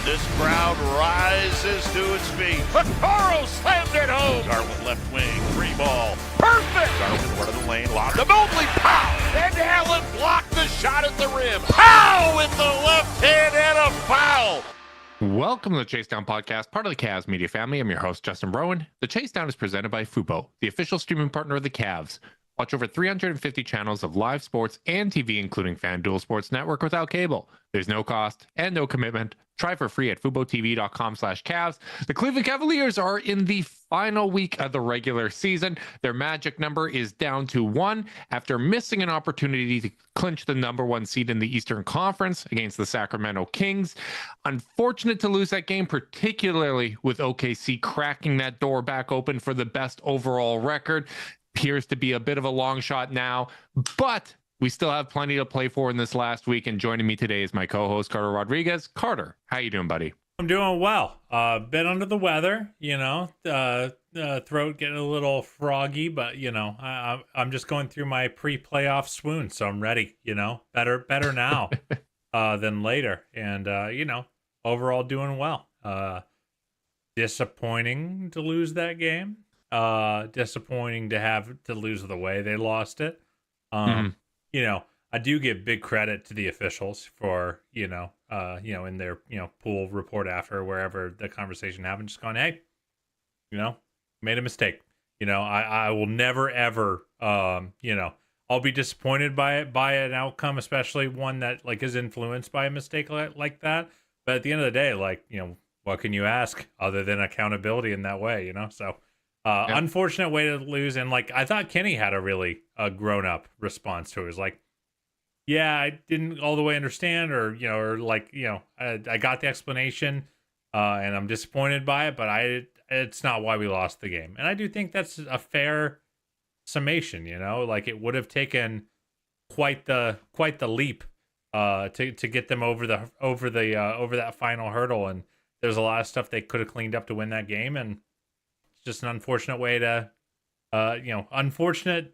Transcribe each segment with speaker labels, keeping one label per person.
Speaker 1: This crowd rises to its feet. Vaccaro slammed it home. Garland left wing, free ball. Perfect! Garland went to the lane, lobbed to Mobley. Pow! And Allen blocked the shot at the rim. Pow! With the left hand and a foul.
Speaker 2: Welcome to the Chase Down Podcast, part of the Cavs media family. I'm your host, Justin Rowan. The Chase Down is presented by fubo, the official streaming partner of the Cavs. Watch over 350 channels of live sports and TV, including FanDuel Sports Network without cable. There's no cost and no commitment. Try for free at FuboTV.com/Cavs. The Cleveland Cavaliers are in the final week of the regular season. Their magic number is down to 1 after missing an opportunity to clinch the number 1 seed in the Eastern Conference against the Sacramento Kings. Unfortunate to lose that game, particularly with OKC cracking that door back open for the best overall record. Appears to be a bit of a long shot now, but we still have plenty to play for in this last week. And joining me today is my co-host, Carter Rodriguez. Carter, how you doing, buddy?
Speaker 3: I'm doing well. Bit under the weather, throat getting a little froggy, but I'm just going through my pre-playoff swoon, so I'm ready. Better now than later, and overall doing well. Disappointing to lose that game. Disappointing to have to lose the way they lost it. I do give big credit to the officials for, in their, pool report after wherever the conversation happened, just going, hey, made a mistake. I will never, ever, I'll be disappointed by an outcome, especially one that is influenced by a mistake like that. But at the end of the day, what can you ask other than accountability in that way, So, yeah. Unfortunate way to lose. And I thought Kenny had a really grown up response to it. It was like, yeah, I didn't all the way understand, I got the explanation, and I'm disappointed by it, but it's not why we lost the game. And I do think that's a fair summation, it would have taken quite the leap to get them over that final hurdle. And there's a lot of stuff they could have cleaned up to win that game. And it's just an unfortunate way to, unfortunate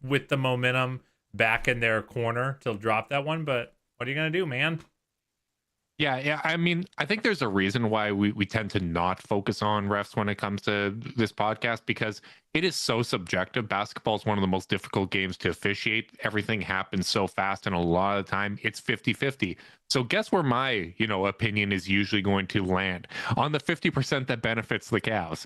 Speaker 3: with the momentum back in their corner to drop that one, but what are you gonna do, man?
Speaker 2: Yeah. I mean, I think there's a reason why we tend to not focus on refs when it comes to this podcast, because it is so subjective. Basketball is one of the most difficult games to officiate. Everything happens so fast, and a lot of the time it's 50-50. So guess where my, opinion is usually going to land? On the 50% that benefits the Cavs.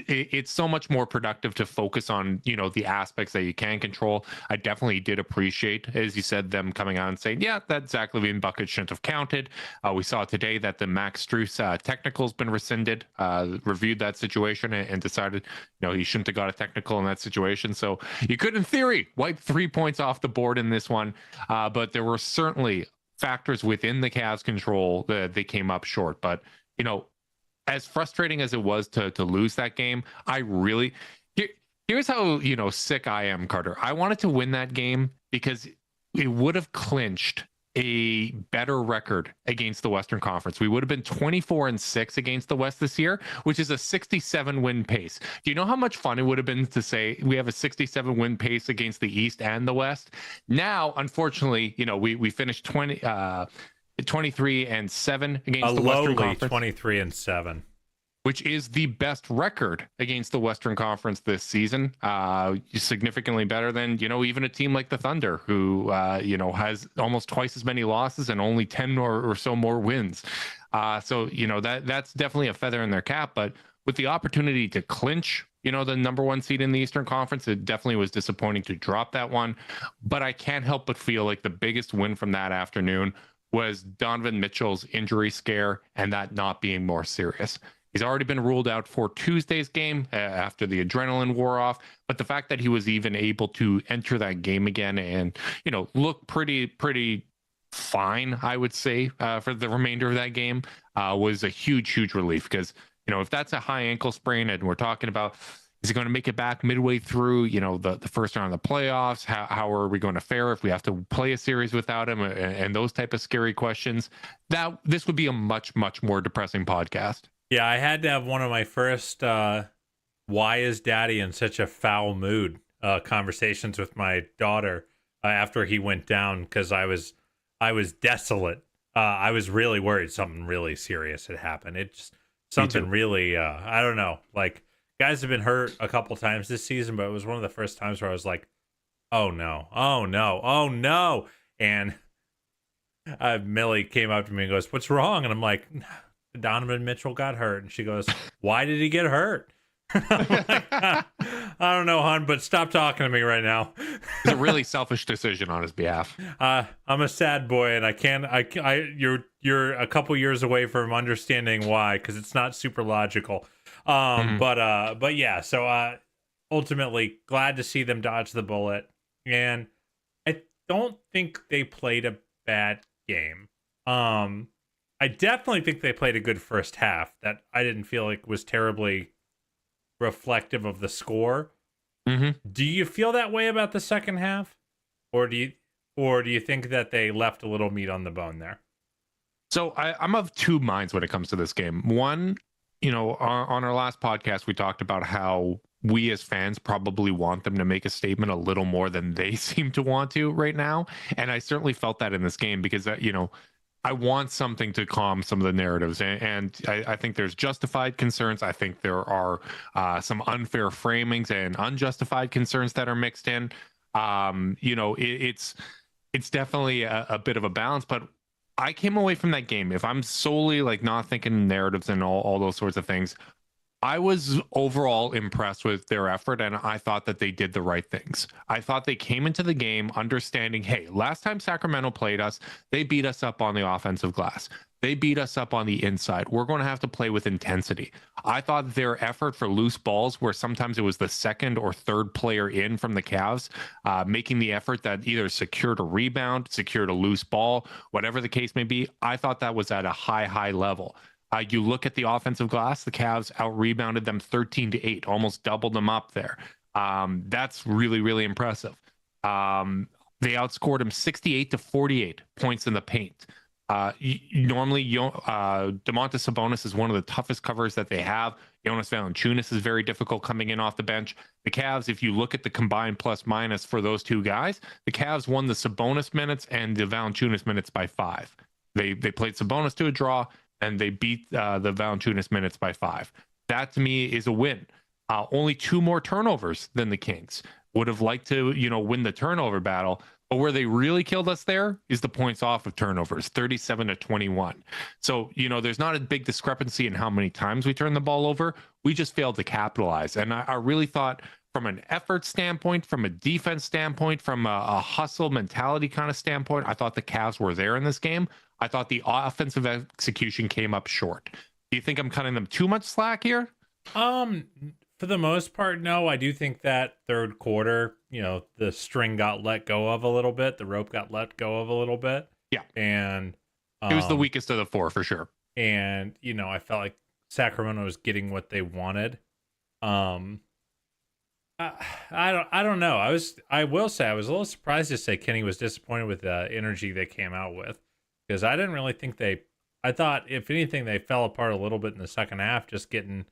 Speaker 2: It's so much more productive to focus on, the aspects that you can control. I definitely did appreciate, as you said, them coming out and saying, yeah, that Zach LaVine bucket shouldn't have counted. We saw today that the Max Strus technical has been rescinded, reviewed that situation and decided, he shouldn't have got a technical in that situation. So you could, in theory, wipe 3 points off the board in this one. But there were certainly factors within the Cavs' control that they came up short. But, as frustrating as it was to lose that game, here's how, sick I am, Carter. I wanted to win that game because it would have clinched a better record against the Western Conference. We would have been 24-6 against the West this year, which is a 67 win pace. Do you know how much fun it would have been to say we have a 67 win pace against the East and the West? Now, unfortunately, we finished 23-7 against the Western Conference.
Speaker 3: 23-7.
Speaker 2: Which is the best record against the Western Conference this season. Significantly better than, even a team like the Thunder, who, has almost twice as many losses and only 10 or so more wins. So that's definitely a feather in their cap. But with the opportunity to clinch, the number 1 seed in the Eastern Conference, it definitely was disappointing to drop that one. But I can't help but feel like the biggest win from that afternoon was Donovan Mitchell's injury scare and that not being more serious. He's already been ruled out for Tuesday's game after the adrenaline wore off. But the fact that he was even able to enter that game again and, look pretty fine, I would say, for the remainder of that game was a huge relief. Because, if that's a high ankle sprain and we're talking about, is he going to make it back midway through, the first round of the playoffs? How are we going to fare if we have to play a series without him and those type of scary questions? This would be a much more depressing podcast.
Speaker 3: Yeah, I had to have one of my first why is daddy in such a foul mood conversations with my daughter after he went down, because I was desolate I was really worried something really serious had happened. It just something really, I don't know. Like, guys have been hurt a couple times this season, but it was one of the first times where I was like, oh no, oh no, oh no. And Millie came up to me and goes, "What's wrong?" And I'm like, "Donovan Mitchell got hurt." And she goes, "Why did he get hurt?" I'm like, I don't know, hon, but stop talking to me right now.
Speaker 2: It's a really selfish decision on his behalf.
Speaker 3: I'm a sad boy, and I can't. You're a couple years away from understanding why, because it's not super logical. But yeah. So ultimately, glad to see them dodge the bullet, and I don't think they played a bad game. I definitely think they played a good first half that I didn't feel like was terribly reflective of the score. Do you feel that way about the second half, or do you think that they left a little meat on the bone there?
Speaker 2: So I'm of two minds when it comes to this game. One, on our last podcast, we talked about how we as fans probably want them to make a statement a little more than they seem to want to right now. And I certainly felt that in this game because, I want something to calm some of the narratives. And I think there's justified concerns. I think there are some unfair framings and unjustified concerns that are mixed in. It's definitely a bit of a balance, but I came away from that game, if I'm solely like not thinking narratives and all those sorts of things, I was overall impressed with their effort, and I thought that they did the right things. I thought they came into the game understanding, hey, last time Sacramento played us, they beat us up on the offensive glass. They beat us up on the inside. We're going to have to play with intensity. I thought their effort for loose balls, where sometimes it was the second or third player in from the Cavs, making the effort that either secured a rebound, secured a loose ball, whatever the case may be, I thought that was at a high level. You look at the offensive glass, the Cavs out-rebounded them 13-8, almost doubled them up there. That's really, really impressive. They outscored them 68-48 points in the paint. Normally, Domantas Sabonis is one of the toughest covers that they have. Jonas Valanciunas is very difficult coming in off the bench. The Cavs, if you look at the combined plus-minus for those two guys, the Cavs won the Sabonis minutes and the Valanciunas minutes by 5. They played Sabonis to a draw, and they beat the Valanciunas minutes by 5. That, to me, is a win. Only 2 more turnovers than the Kings. Would have liked to, win the turnover battle. But where they really killed us there is the points off of turnovers, 37-21. So, there's not a big discrepancy in how many times we turn the ball over. We just failed to capitalize. And I really thought, from an effort standpoint, from a defense standpoint, from a hustle mentality kind of standpoint, I thought the Cavs were there in this game. I thought the offensive execution came up short. Do you think I'm cutting them too much slack here?
Speaker 3: For the most part, no. I do think that third quarter, the string got let go of a little bit. The rope got let go of a little bit.
Speaker 2: Yeah.
Speaker 3: And
Speaker 2: it was the weakest of the 4 for sure.
Speaker 3: And, I felt like Sacramento was getting what they wanted. I don't know. I will say I was a little surprised to say Kenny was disappointed with the energy they came out with, because I didn't really think I thought, if anything, they fell apart a little bit in the second half, just getting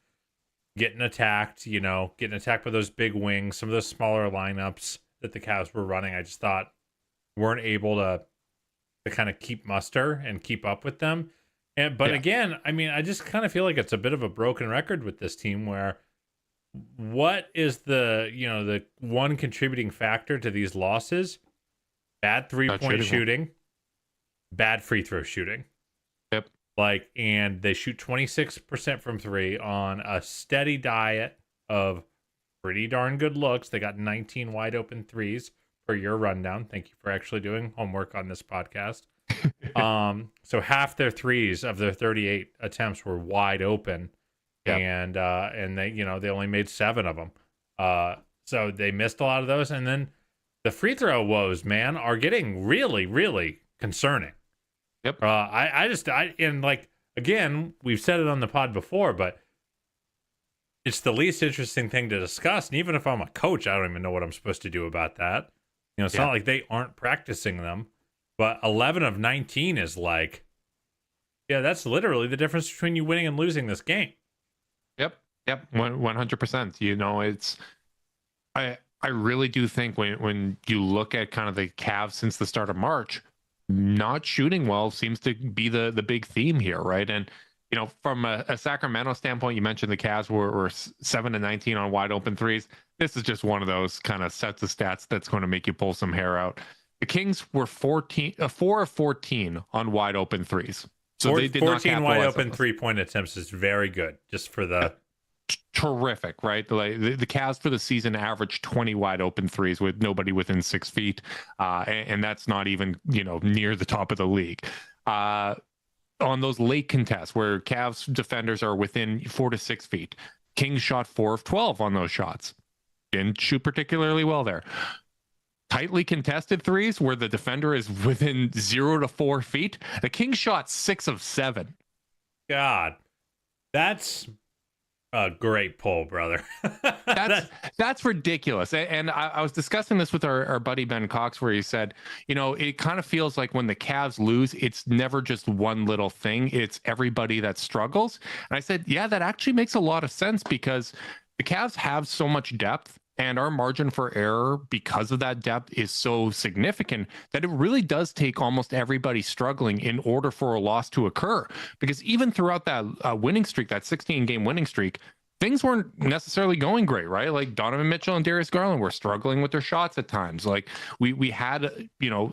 Speaker 3: attacked, getting attacked by those big wings, some of those smaller lineups that the Cavs were running. I just thought weren't able to kind of keep muster and keep up with them. But again, I just kind of feel like it's a bit of a broken record with this team, where what is the one contributing factor to these losses? Bad 3-point shooting, bad free throw shooting.
Speaker 2: Yep.
Speaker 3: And they shoot 26% from 3 on a steady diet of pretty darn good looks. They got 19 wide open threes per your rundown. Thank you for actually doing homework on this podcast. So half their threes of their 38 attempts were wide open. Yep. And they, they only made 7 of them. So they missed a lot of those. And then the free throw woes, man, are getting really, really concerning.
Speaker 2: Yep.
Speaker 3: Again, we've said it on the pod before, but it's the least interesting thing to discuss. And even if I'm a coach, I don't even know what I'm supposed to do about that. It's not like they aren't practicing them, but 11 of 19 is that's literally the difference between you winning and losing this game.
Speaker 2: Yep. 100%. It's, I really do think when you look at kind of the Cavs since the start of March, not shooting well seems to be the big theme here, right? And from a Sacramento standpoint, you mentioned the Cavs were 7-19 on wide open threes. This is just one of those kind of sets of stats that's going to make you pull some hair out. The Kings were 4 of 14 on wide open threes. So they did
Speaker 3: 14
Speaker 2: not
Speaker 3: wide open 3-point attempts is very good, just for the
Speaker 2: terrific, right? The Cavs for the season averaged 20 wide open threes with nobody within 6 feet, and that's not even near the top of the league. On those late contests where Cavs defenders are within 4 to 6 feet, Kings shot 4 of 12 on those shots. Didn't shoot particularly well there. Tightly contested threes where the defender is within 0 to 4 feet, the Kings shot 6 of 7.
Speaker 3: God, that's a great pull, brother.
Speaker 2: That's ridiculous. And I was discussing this with our buddy Ben Cox, where he said, it kind of feels like when the Cavs lose, it's never just one little thing. It's everybody that struggles. And I said, yeah, that actually makes a lot of sense, because the Cavs have so much depth, and our margin for error because of that depth is so significant that it really does take almost everybody struggling in order for a loss to occur. Because even throughout that winning streak, that 16-game winning streak, things weren't necessarily going great, right? Like Donovan Mitchell and Darius Garland were struggling with their shots at times. Like we had,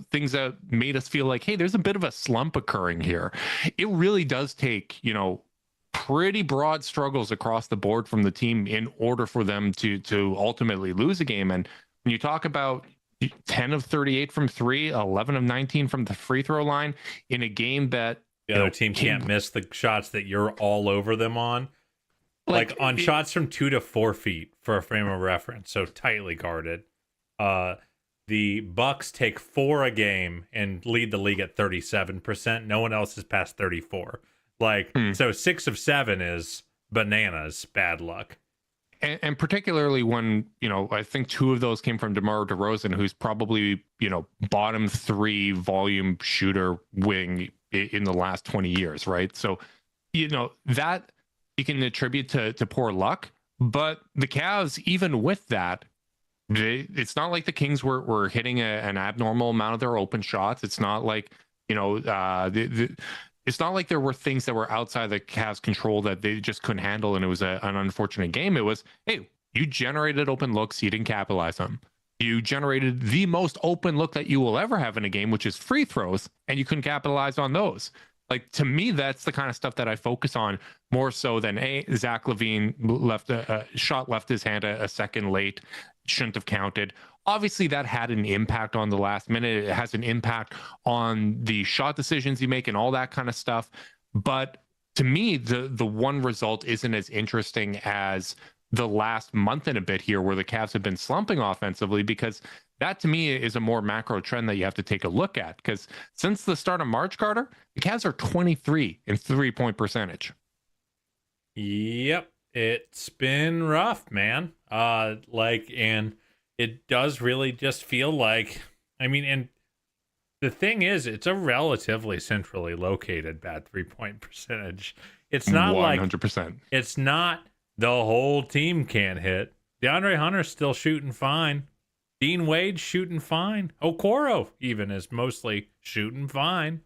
Speaker 2: things that made us feel like, hey, there's a bit of a slump occurring here. It really does take, pretty broad struggles across the board from the team in order for them to ultimately lose a game. And when you talk about 10 of 38 from 3, 11 of 19 from the free throw line in a game that
Speaker 3: the other team can't miss the shots that you're all over them on, like on shots from 2 to 4 feet, for a frame of reference, so tightly guarded. The Bucks take 4 a game and lead the league at 37%. No one else is past 34. So 6 of 7 is bananas, bad luck.
Speaker 2: And particularly when, I think 2 of those came from DeMar DeRozan, who's probably, bottom 3 volume shooter wing in the last 20 years, right? So, that you can attribute to poor luck. But the Cavs, even with that, it's not like the Kings were hitting an abnormal amount of their open shots. It's not like, it's not like there were things that were outside the Cavs' control that they just couldn't handle, and it was an unfortunate game. It was, hey, you generated open looks, you didn't capitalize on them. You generated the most open look that you will ever have in a game, which is free throws, and you couldn't capitalize on those. Like, to me, that's the kind of stuff that I focus on more so than, Zach LaVine left a shot left his hand a second late, shouldn't have counted. Obviously, that had an impact on the last minute. It has an impact on the shot decisions you make and all that kind of stuff. But to me, the one result isn't as interesting as the last month and a bit here, where the Cavs have been slumping offensively, because that to me is a more macro trend that you have to take a look at. Because since the start of March, Carter, the Cavs are 23 in 3-point percentage.
Speaker 3: Yep, it's been rough, man. And it does really just feel like, and the thing is, it's a relatively centrally located bad 3-point percentage. It's not
Speaker 2: 100%.
Speaker 3: It's not the whole team can't hit. DeAndre Hunter's still shooting fine. Dean Wade's shooting fine. Okoro even is mostly shooting fine.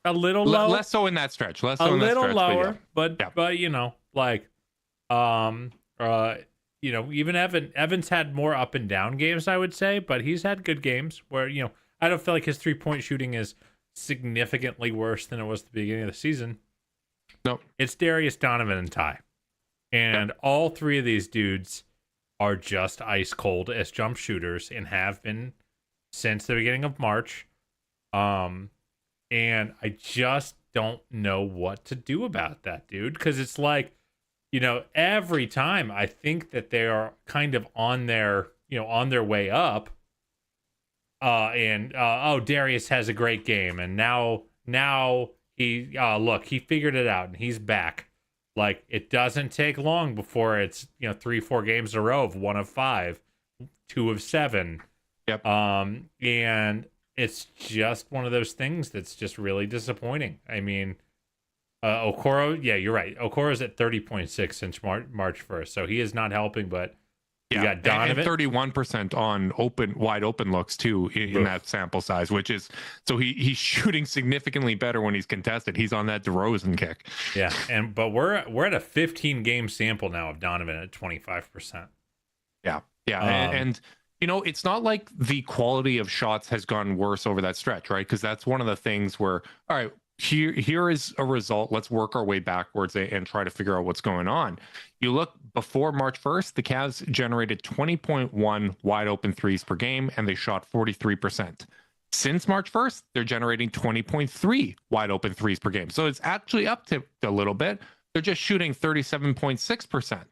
Speaker 3: A little lower.
Speaker 2: Less so in that stretch.
Speaker 3: But even Evans had more up and down games, I would say, but he's had good games where, I don't feel like his 3-point shooting is significantly worse than it was at the beginning of the season.
Speaker 2: No.
Speaker 3: It's Darius, Donovan, and Ty. And all 3 of these dudes are just ice cold as jump shooters and have been since the beginning of March. And I just don't know what to do about that, dude, because it's like, every time I think that they are kind of on their way up, Darius has a great game, and now he figured it out and he's back. Like, it doesn't take long before it's 3-4 games in a row of 1 of 5, 2 of 7.
Speaker 2: Yep.
Speaker 3: And it's just one of those things that's just really disappointing. Okoro, yeah, you're right. Okoro's at 30.6 since March 1st, so he is not helping. But You got Donovan,
Speaker 2: and 31% on wide open looks too in that sample size, which is so he's shooting significantly better when he's contested. He's on that DeRozan kick.
Speaker 3: Yeah, but we're at a 15 game sample now of Donovan at 25%.
Speaker 2: Yeah, and it's not like the quality of shots has gone worse over that stretch, right? Because that's one of the things where, all right, here is a result. Let's work our way backwards and try to figure out what's going on. You look before March 1st, the Cavs generated 20.1 wide open threes per game, and they shot 43%. Since March 1st, they're generating 20.3 wide open threes per game. So it's actually up to a little bit. They're just shooting 37.6%.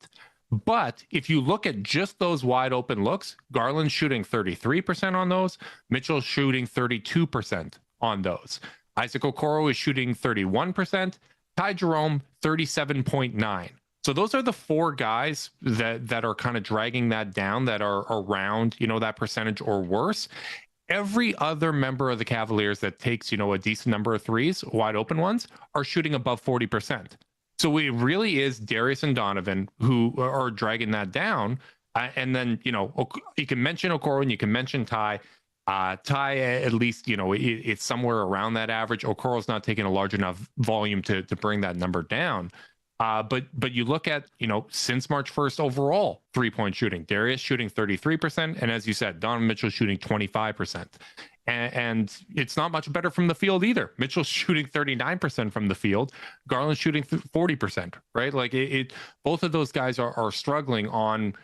Speaker 2: But if you look at just those wide open looks, Garland's shooting 33% on those, Mitchell's shooting 32% on those. Isaac Okoro is shooting 31%, Ty Jerome 37.9%. So those are the four guys that are kind of dragging that down, that are around, that percentage or worse. Every other member of the Cavaliers that takes, a decent number of threes, wide open ones, are shooting above 40%. So it really is Darius and Donovan who are dragging that down. And then, you can mention Okoro and you can mention Ty. Ty, at least, it's somewhere around that average. Okoro's not taking a large enough volume to bring that number down. But you look at, since March 1st overall, 3-point shooting, Darius shooting 33%. And as you said, Donovan Mitchell shooting 25%. And it's not much better from the field either. Mitchell's shooting 39% from the field. Garland's shooting 40%, right? Like both of those guys are struggling on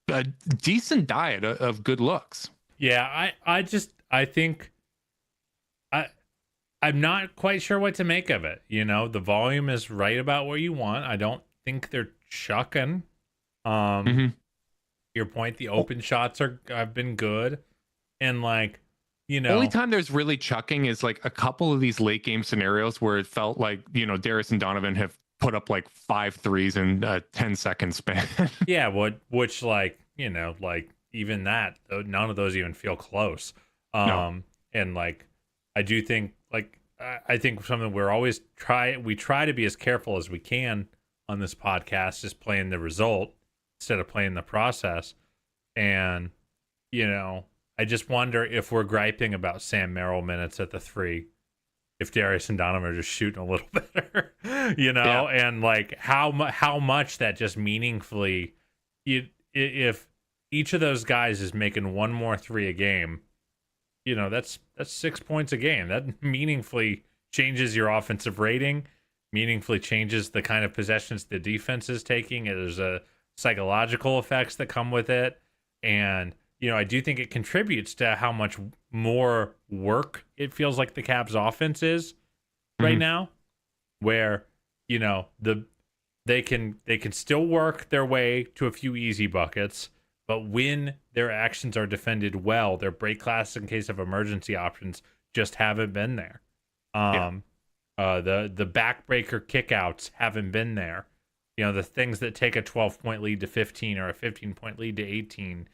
Speaker 2: a decent diet of good looks.
Speaker 3: Yeah, I think I'm not quite sure what to make of it. The volume is right about where you want. I don't think they're chucking. Your point, the open shots have been good. And only
Speaker 2: time there's really chucking is like a couple of these late game scenarios where it felt like, Darius and Donovan have put up like 5 threes in a 10-second span.
Speaker 3: Yeah, which even that, none of those even feel close. No. And I do think I think something we try to be as careful as we can on this podcast is playing the result instead of playing the process. And I just wonder if we're griping about Sam Merrill minutes at the 3, if Darius and Donovan are just shooting a little better, yeah. And how much that just meaningfully, if each of those guys is making one more 3 a game, that's 6 points a game. That meaningfully changes your offensive rating, meaningfully changes the kind of possessions the defense is taking. There's a psychological effects that come with it. And, I do think it contributes to how much more work it feels like the Cavs offense is right now, where, they can still work their way to a few easy buckets, but when their actions are defended well, their break classes in case of emergency options just haven't been there. The backbreaker kickouts haven't been there. The things that take a 12-point lead to 15 or a 15-point lead to 18,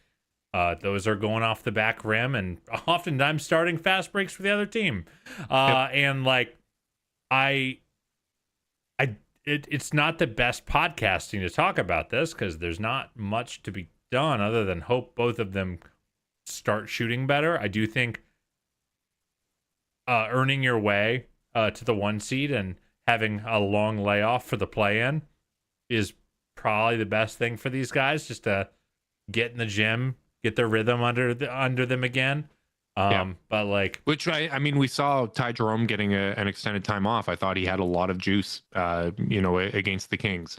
Speaker 3: those are going off the back rim and oftentimes starting fast breaks for the other team. And it's not the best podcasting to talk about this because there's not much to be done other than hope both of them start shooting better. I do think earning your way to the 1 seed and having a long layoff for the play-in is probably the best thing for these guys, just to get in the gym, get their rhythm under them again. But
Speaker 2: which we saw Ty Jerome getting an extended time off. I thought he had a lot of juice, against the Kings.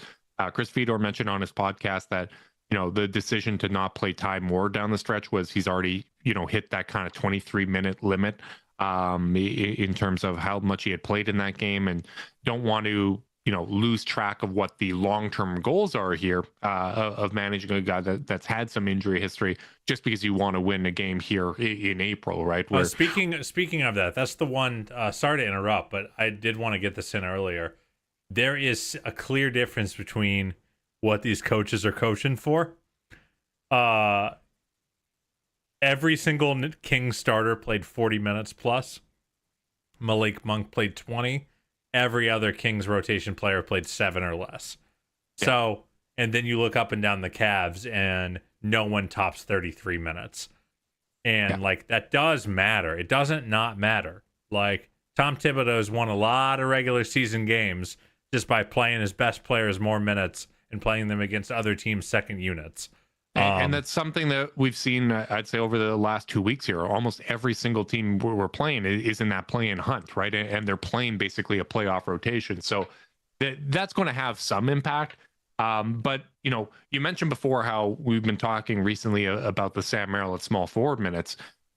Speaker 2: Chris Fedor mentioned on his podcast that the decision to not play Ty Moore down the stretch was he's already hit that kind of 23-minute limit in terms of how much he had played in that game, and don't want to lose track of what the long-term goals are here of managing a guy that's had some injury history just because you want to win a game here in April, right? Where...
Speaker 3: Speaking of that, that's the one. Sorry to interrupt, but I did want to get this in earlier. There is a clear difference between what these coaches are coaching for. Every single Kings starter played 40 minutes plus. Malik Monk played 20. Every other Kings rotation player played 7 or less. Yeah. So, and then you look up and down the Cavs, and no one tops 33 minutes. And like that does matter. It doesn't not matter. Like Tom Thibodeau's won a lot of regular season games just by playing his best players more minutes and playing them against other teams' second units.
Speaker 2: And that's something that we've seen, I'd say, over the last 2 weeks here. Almost every single team we're playing is in that play-in hunt, right? And they're playing basically a playoff rotation. So that's going to have some impact. But, you know, you mentioned before how we've been talking recently about the Sam Merrill at small forward minutes.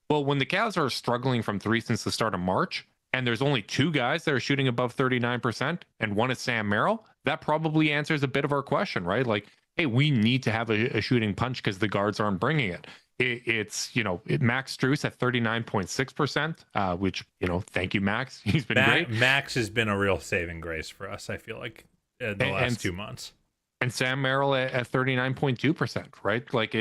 Speaker 2: Well, when the Cavs are struggling from three since the start of March, and there's only two guys that are shooting above 39%, and one is Sam Merrill, that probably answers a bit of our question, right? Like, hey, we need to have a shooting punch because the guards aren't bringing it. It's, you know, Max Strus at 39.6%, which, you know, thank you, Max. He's been great.
Speaker 3: Max has been a real saving grace for us, I feel like, in the last 2 months.
Speaker 2: And Sam Merrill at 39.2%, right? Like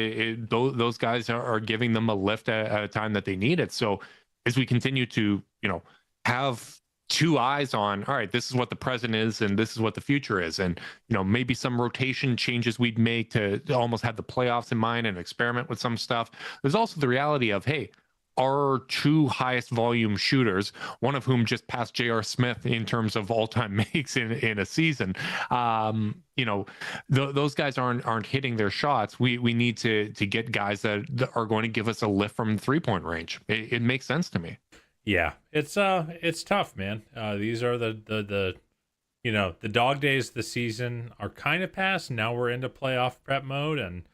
Speaker 2: those guys are giving them a lift at a time that they need it. So as we continue to, you know, have two eyes on, all right, this is what the present is and this is what the future is. And, you know, maybe some rotation changes we'd make to almost have the playoffs in mind and experiment with some stuff. There's also the reality of, hey, our two highest volume shooters, one of whom just passed J.R. Smith in terms of all-time makes in a season. You know, those guys aren't hitting their shots. We need to get guys that are going to give us a lift from 3-point range. It makes sense to me.
Speaker 3: Yeah, it's tough, man. These are the you know, the dog days of the season are kind of past. Now we're into playoff prep mode, and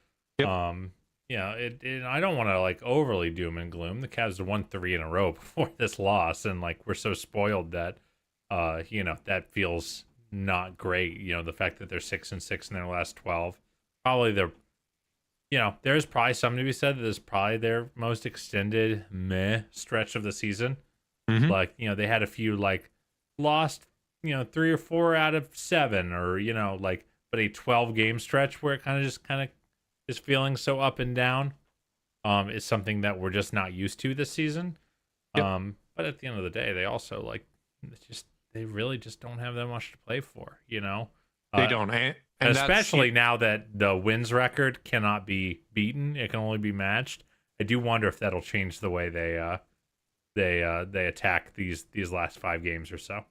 Speaker 3: yeah, I don't want to like overly doom and gloom. The Cavs won 3 in a row before this loss, and like we're so spoiled that you know, that feels not great. You know, the fact that they're 6-6 in their last 12, probably they're, you know, there's probably something to be said that this is probably their most extended stretch of the season.
Speaker 2: Mm-hmm.
Speaker 3: Like, you know, they had a few like lost, you know, 3 or 4 out of 7, or, you know, like, but a 12 game stretch where it kind of is feeling so up and down is something that we're just not used to this season.
Speaker 2: Yep.
Speaker 3: But at the end of the day, they also like they really just don't have that much to play for, you know.
Speaker 2: They don't, and
Speaker 3: especially now that the wins record cannot be beaten; it can only be matched. I do wonder if that'll change the way they attack these last 5 games or so.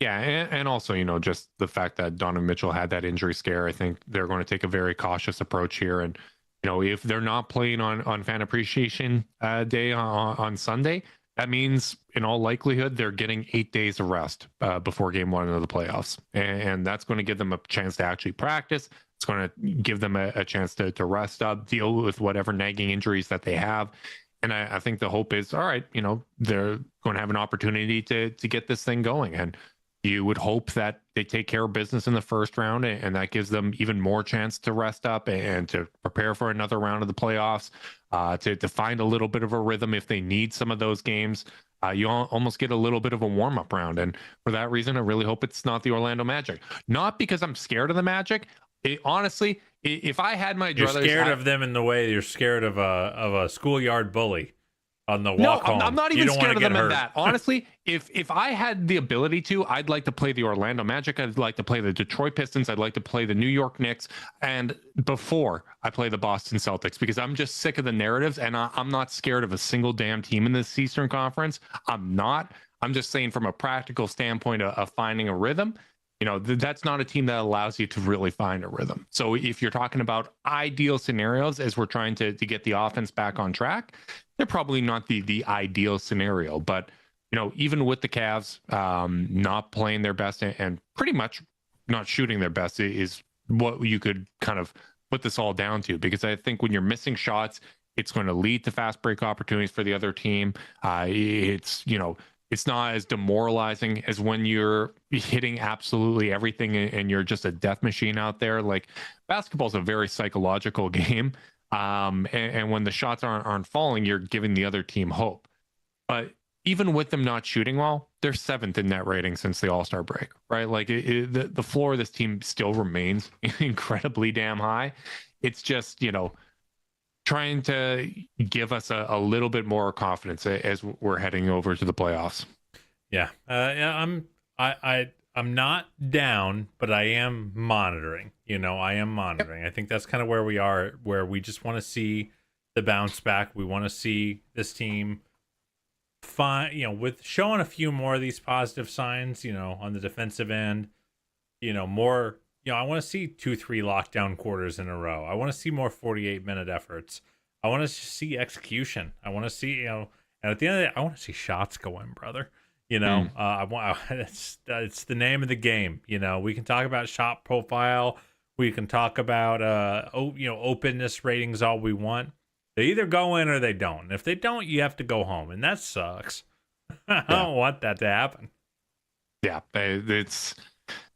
Speaker 2: Yeah, and also, you know, just the fact that Donovan Mitchell had that injury scare, I think they're going to take a very cautious approach here. And, you know, if they're not playing on Fan Appreciation Day on Sunday, that means in all likelihood they're getting 8 days of rest before game 1 of the playoffs. And that's going to give them a chance to actually practice. It's going to give them a chance to rest up, deal with whatever nagging injuries that they have. And I think the hope is, all right, you know, they're going to have an opportunity to get this thing going. And you would hope that they take care of business in the first round, and that gives them even more chance to rest up and to prepare for another round of the playoffs, to find a little bit of a rhythm if they need some of those games. You almost get a little bit of a warm-up round. And for that reason, I really hope it's not the Orlando Magic. Not because I'm scared of the Magic. Honestly, if I had my druthers...
Speaker 3: You're scared of them in the way you're scared of a schoolyard bully on the walk home.
Speaker 2: I'm not even scared of them in that.
Speaker 3: Honestly,
Speaker 2: Honestly, if I had the ability to, I'd like to play the Orlando Magic. I'd like to play the Detroit Pistons. I'd like to play the New York Knicks. And before I play the Boston Celtics, because I'm just sick of the narratives, and I'm not scared of a single damn team in this Eastern Conference. I'm not. I'm just saying from a practical standpoint of finding a rhythm, you know, that's not a team that allows you to really find a rhythm. So if you're talking about ideal scenarios as we're trying to get the offense back on track, they're probably not the ideal scenario. But, you know, even with the Cavs not playing their best and pretty much not shooting their best is what you could kind of put this all down to. Because I think when you're missing shots, it's going to lead to fast break opportunities for the other team. It's, you know, it's not as demoralizing as when you're hitting absolutely everything and you're just a death machine out there. Like, basketball is a very psychological game. And when the shots aren't falling, you're giving the other team hope. But even with them not shooting well, they're 7th in net rating since the All-Star break, right? Like the floor of this team still remains incredibly damn high. It's just, you know, trying to give us a little bit more confidence as we're heading over to the playoffs.
Speaker 3: Yeah. I I'm not down, but I am monitoring. I am monitoring. I think that's kind of where we are, where we just want to see the bounce back. We want to see this team with showing a few more of these positive signs, on the defensive end, more, I want to see 2-3 lockdown quarters in a row. I want to see more 48-minute efforts. I want to see execution. I want to see, and at the end of the day, I want to see shots go in, brother. I want it's the name of the game. We can talk about shot profile. We can talk about openness ratings all we want. They either go in or they don't. And if they don't, you have to go home, and that sucks. I don't want that to happen.
Speaker 2: Yeah, it's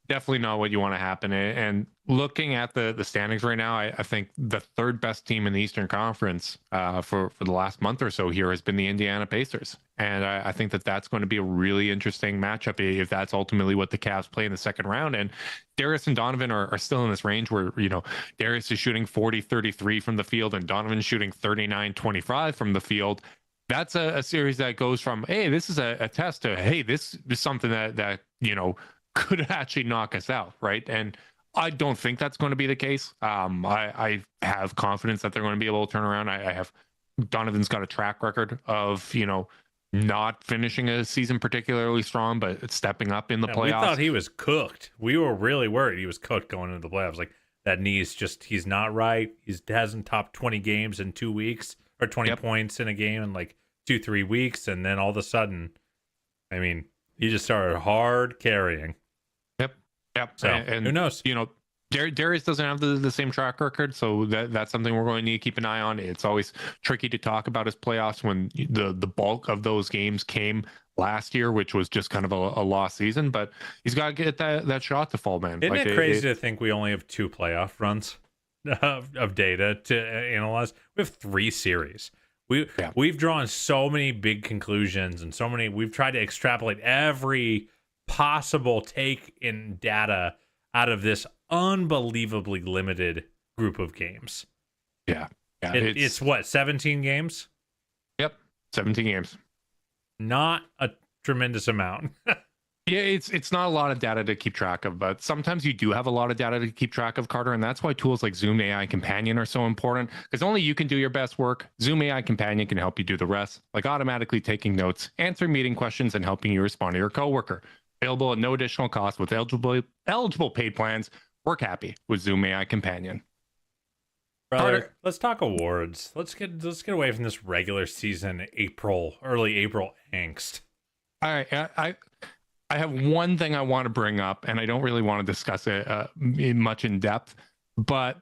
Speaker 2: definitely not what you want to happen. And looking at the standings right now, I think the third best team in the Eastern Conference for the last month or so here has been the Indiana Pacers. And I think that's going to be a really interesting matchup if that's ultimately what the Cavs play in the second round. And Darius and Donovan are still in this range where, Darius is shooting 40-33 from the field and Donovan's shooting 39-25 from the field. That's a series that goes from, hey, this is a test to, hey, this is something that could actually knock us out, right? And I don't think that's going to be the case. I have confidence that they're going to be able to turn around. I have Donovan's got a track record of, not finishing a season particularly strong, but stepping up in the playoffs.
Speaker 3: We thought he was cooked. We were really worried he was cooked going into the playoffs. Like, that knee's he's not right. He hasn't topped 20 games in 2 weeks or 20 points in a game in like 2-3 weeks. And then all of a sudden, he just started hard carrying.
Speaker 2: Yep.
Speaker 3: So
Speaker 2: and
Speaker 3: who knows?
Speaker 2: Darius doesn't have the same track record, so that's something we're going to need to keep an eye on. It's always tricky to talk about his playoffs when the bulk of those games came last year, which was just kind of a lost season. But he's got to get that shot to fall, man.
Speaker 3: Isn't it crazy to think we only have 2 playoff runs of data to analyze? We have 3 series. We've drawn so many big conclusions and so many. We've tried to extrapolate every possible take in data out of this unbelievably limited group of games.
Speaker 2: Yeah.
Speaker 3: It's what, 17 games?
Speaker 2: Yep, 17 games.
Speaker 3: Not a tremendous amount.
Speaker 2: Yeah, it's not a lot of data to keep track of, but sometimes you do have a lot of data to keep track of, Carter, and that's why tools like Zoom AI Companion are so important, because only you can do your best work. Zoom AI Companion can help you do the rest, like automatically taking notes, answering meeting questions, and helping you respond to your coworker. Available at no additional cost with eligible paid plans. Work happy with Zoom AI Companion.
Speaker 3: Brother,
Speaker 2: Carter,
Speaker 3: let's talk awards. Let's get away from this regular season early April angst.
Speaker 2: All right, I have one thing I want to bring up, and I don't really want to discuss it much in depth, but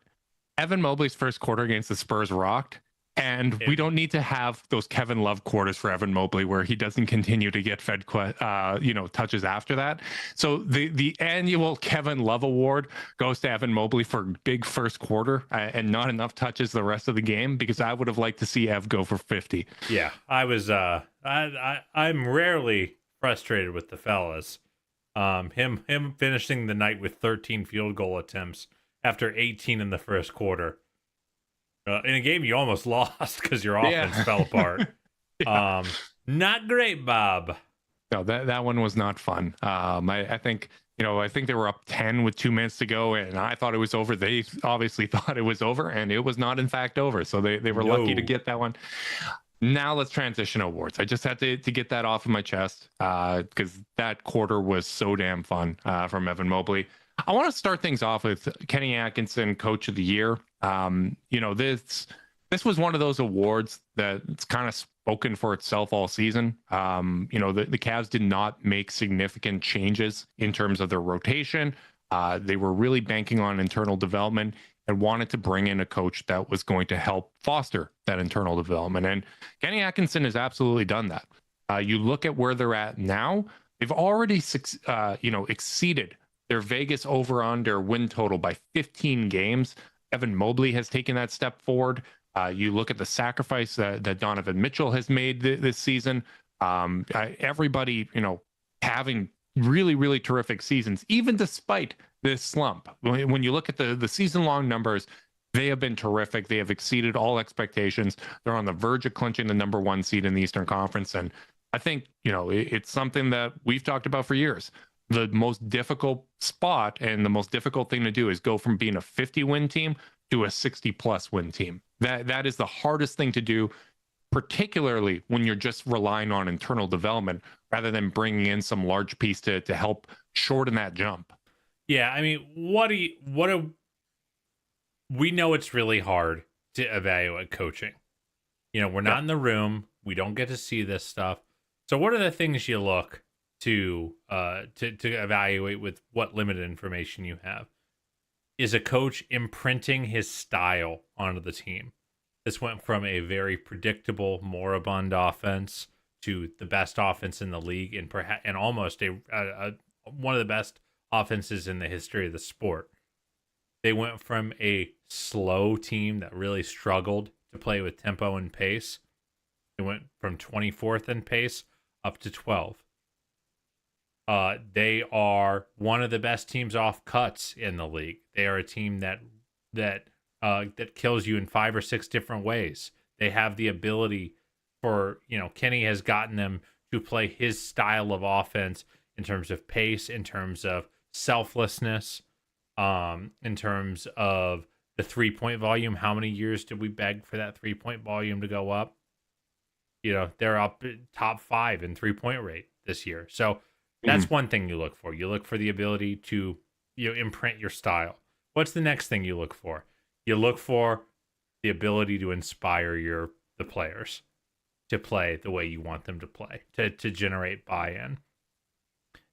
Speaker 2: Evan Mobley's first quarter against the Spurs rocked. And we don't need to have those Kevin Love quarters for Evan Mobley where he doesn't continue to get fed, touches after that. So the annual Kevin Love award goes to Evan Mobley for big first quarter and not enough touches the rest of the game, because I would have liked to see Ev go for 50.
Speaker 3: Yeah, I was. I'm rarely frustrated with the fellas. Him finishing the night with 13 field goal attempts after 18 in the first quarter. In a game you almost lost because your offense fell apart. Yeah. Not great, Bob.
Speaker 2: No, that one was not fun. I think they were up 10 with 2 minutes to go, and I thought it was over. They obviously thought it was over, and it was not in fact over. So they were lucky to get that one. Now let's transition awards. I just had to get that off of my chest because that quarter was so damn fun from Evan Mobley. I want to start things off with Kenny Atkinson, Coach of the Year. This was one of those awards that's kind of spoken for itself all season. The Cavs did not make significant changes in terms of their rotation. They were really banking on internal development and wanted to bring in a coach that was going to help foster that internal development. And Kenny Atkinson has absolutely done that. You look at where they're at now, they've already exceeded their Vegas over-under win total by 15 games. Evan Mobley has taken that step forward. You look at the sacrifice that Donovan Mitchell has made this season. Everybody, having really, really terrific seasons, even despite this slump. When you look at the season-long numbers, they have been terrific. They have exceeded all expectations. They're on the verge of clinching the number 1 seed in the Eastern Conference. And I think, it's something that we've talked about for years. the most difficult spot and the most difficult thing to do is go from being a 50-win team to a 60-plus win team. That is the hardest thing to do, particularly when you're just relying on internal development rather than bringing in some large piece to help shorten that jump.
Speaker 3: Yeah, I mean, we know it's really hard to evaluate coaching. You know, we're not in the room. We don't get to see this stuff. So what are the things you look to evaluate with what limited information you have? Is a coach imprinting his style onto the team? This went from a very predictable, moribund offense to the best offense in the league, and almost one of the best offenses in the history of the sport. They went from a slow team that really struggled to play with tempo and pace. They went from 24th in pace up to 12. They are one of the best teams off cuts in the league. They are a team that kills you in 5 or 6 different ways. They have the ability for, Kenny has gotten them to play his style of offense in terms of pace, in terms of selflessness, in terms of the 3-point volume. How many years did we beg for that 3-point volume to go up? They're up top 5 in 3-point rate this year. So that's one thing you look for. You look for the ability to imprint your style. What's the next thing you look for? You look for the ability to inspire the players to play the way you want them to play, to generate buy-in.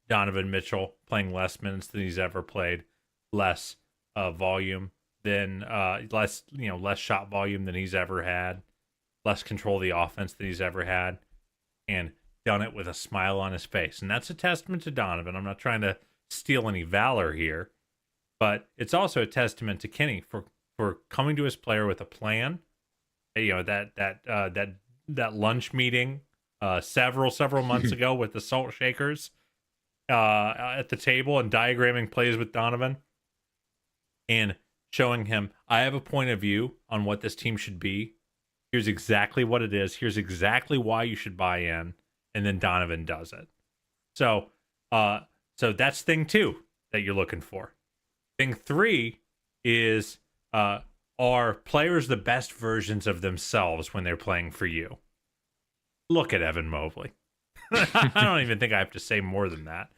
Speaker 3: Donovan Mitchell playing less minutes than he's ever played, less volume than less shot volume than he's ever had, less control of the offense than he's ever had, and done it with a smile on his face. And that's a testament to Donovan. I'm not trying to steal any valor here, but it's also a testament to Kenny for coming to his player with a plan. That lunch meeting several months ago with the salt shakers at the table and diagramming plays with Donovan and showing him, I have a point of view on what this team should be. Here's exactly what it is. Here's exactly why you should buy in. And then Donovan does it. So that's thing 2 that you're looking for. Thing 3 is, are players the best versions of themselves when they're playing for you? Look at Evan Mobley. I don't even think I have to say more than that.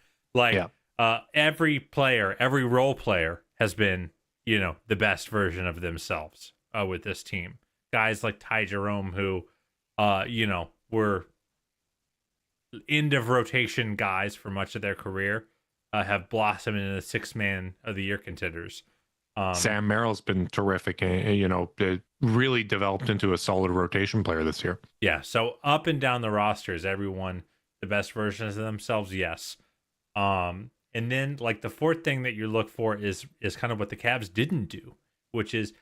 Speaker 3: Every player, every role player has been, the best version of themselves with this team. Guys like Ty Jerome who, were end of rotation guys for much of their career, have blossomed into the 6th man of the year contenders.
Speaker 2: Sam Merrill's been terrific, really developed into a solid rotation player this year.
Speaker 3: Yeah, so up and down the roster, is everyone the best versions of themselves? Yes. And then the 4th thing that you look for is kind of what the Cavs didn't do, which is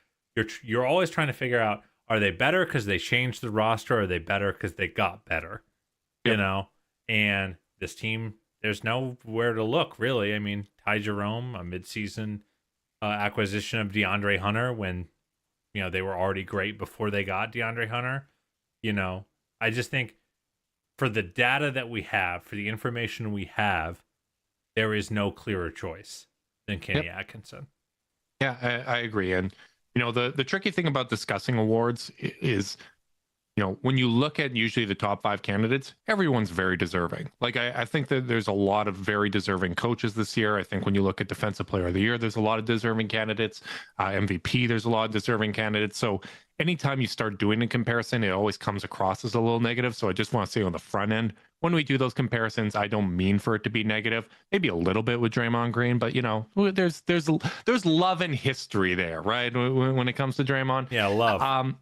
Speaker 3: you're always trying to figure out, are they better because they changed the roster, or are they better because they got better? Yep. And this team, there's nowhere to look, really. I mean, Ty Jerome, a midseason acquisition of DeAndre Hunter when, they were already great before they got DeAndre Hunter. I just think for the data that we have, for the information we have, there is no clearer choice than Kenny Atkinson.
Speaker 2: Yeah, I agree. And, the tricky thing about discussing awards is, when you look at usually the top 5 candidates, everyone's very deserving. I think that there's a lot of very deserving coaches this year. I think when you look at Defensive Player of the Year, there's a lot of deserving candidates. MVP, there's a lot of deserving candidates. So anytime you start doing a comparison, it always comes across as a little negative. So I just want to say on the front end, when we do those comparisons, I don't mean for it to be negative. Maybe a little bit with Draymond Green, but there's love and history there, right? When it comes to Draymond.
Speaker 3: Yeah, love.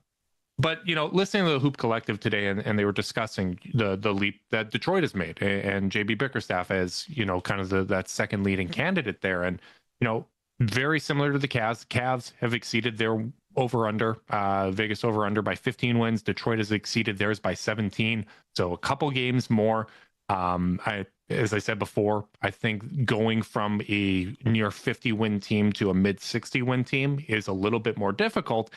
Speaker 2: But, listening to the Hoop Collective today, and they were discussing the leap that Detroit has made, and JB Bickerstaff as, kind of that second leading candidate there. And, very similar to the Cavs. Cavs have exceeded their over-under, Vegas over-under by 15 wins. Detroit has exceeded theirs by 17. So a couple games more. As I said before, I think going from a near 50-win team to a mid-60-win team is a little bit more difficult.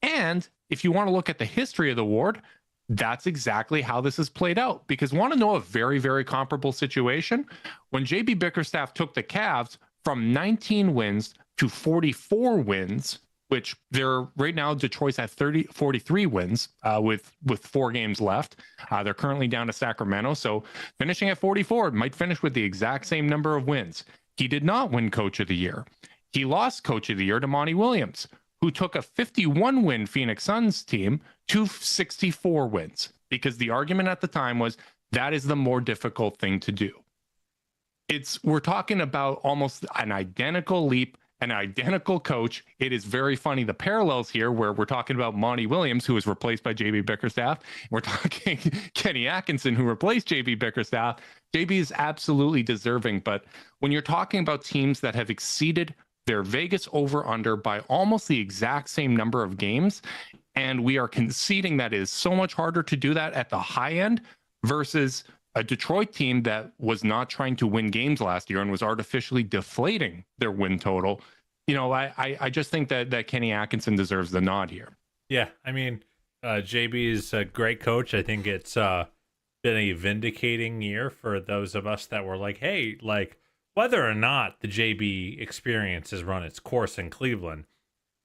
Speaker 2: And if you want to look at the history of the award, that's exactly how this has played out. Because want to know a very, very comparable situation? When JB Bickerstaff took the Cavs from 19 wins to 44 wins, which they're right now, Detroit's at 43 wins with 4 games left. They're currently down to Sacramento. So finishing at 44 might finish with the exact same number of wins. He did not win Coach of the Year. He lost Coach of the Year to Monty Williams, who took a 51-win Phoenix Suns team to 64 wins, because the argument at the time was that is the more difficult thing to do. We're talking about almost an identical leap, an identical coach. It is very funny, the parallels here, where we're talking about Monty Williams, who was replaced by JB Bickerstaff. We're talking Kenny Atkinson, who replaced JB Bickerstaff. JB is absolutely deserving, but when you're talking about teams that have exceeded their Vegas over-under by almost the exact same number of games, and we are conceding that it is so much harder to do that at the high end versus a Detroit team that was not trying to win games last year and was artificially deflating their win total. I just think that Kenny Atkinson deserves the nod here.
Speaker 3: Yeah, I mean, JB is a great coach. I think it's been a vindicating year for those of us that were like, hey, like, whether or not the JB experience has run its course in Cleveland,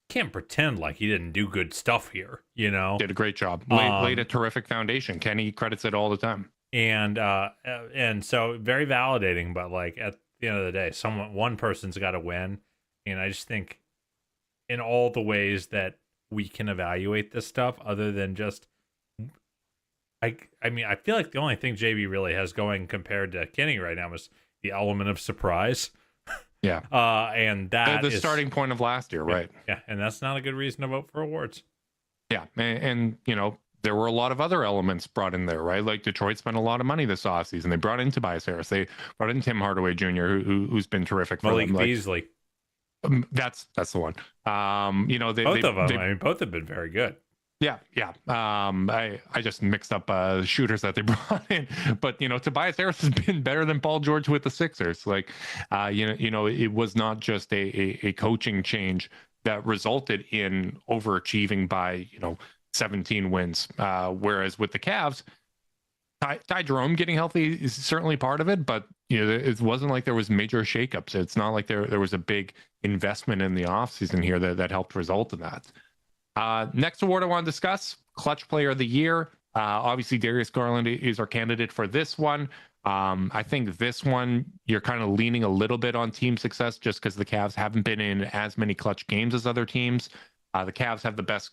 Speaker 3: can't pretend like he didn't do good stuff here,
Speaker 2: Did a great job. Laid a terrific foundation. Kenny credits it all the time.
Speaker 3: And so very validating, but like at the end of the day, one person's got to win. And I just think in all the ways that we can evaluate this stuff, other than just, I mean, I feel like the only thing JB really has going compared to Kenny right now is the element of surprise.
Speaker 2: Yeah.
Speaker 3: And that
Speaker 2: the starting point of last year, right?
Speaker 3: Yeah. And that's not a good reason to vote for awards.
Speaker 2: Yeah. And there were a lot of other elements brought in there, right? Like Detroit spent a lot of money this offseason. They brought in Tobias Harris. They brought in Tim Hardaway Jr., who's been terrific for them.
Speaker 3: Malik Beasley.
Speaker 2: That's the one.
Speaker 3: Both of them. Both have been very good.
Speaker 2: Yeah. I just mixed up shooters that they brought in, but Tobias Harris has been better than Paul George with the Sixers. Like, it was not just a coaching change that resulted in overachieving by 17 wins. Whereas with the Cavs, Ty Jerome getting healthy is certainly part of it, but it wasn't like there was major shakeups. It's not like there was a big investment in the offseason here that helped result in that. Next award I want to discuss, Clutch Player of the Year. Obviously, Darius Garland is our candidate for this one. I think this one, you're kind of leaning a little bit on team success just because the Cavs haven't been in as many clutch games as other teams. The Cavs have the best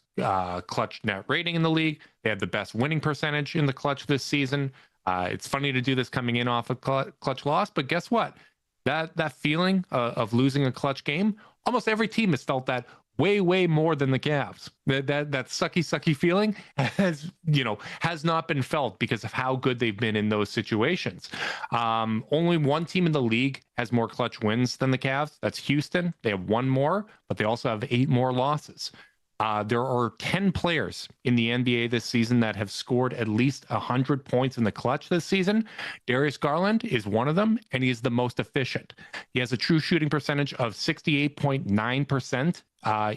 Speaker 2: clutch net rating in the league. They have the best winning percentage in the clutch this season. It's funny to do this coming in off a clutch loss, but guess what? That feeling of losing a clutch game, almost every team has felt that way more than the Cavs. That sucky feeling has not been felt because of how good they've been in those situations. Only one team in the league has more clutch wins than the Cavs. That's Houston. They have 1 more, but they also have 8 more losses. There are 10 players in the NBA this season that have scored at least 100 points in the clutch this season. Darius Garland is one of them, and he is the most efficient. He has a true shooting percentage of 68.9%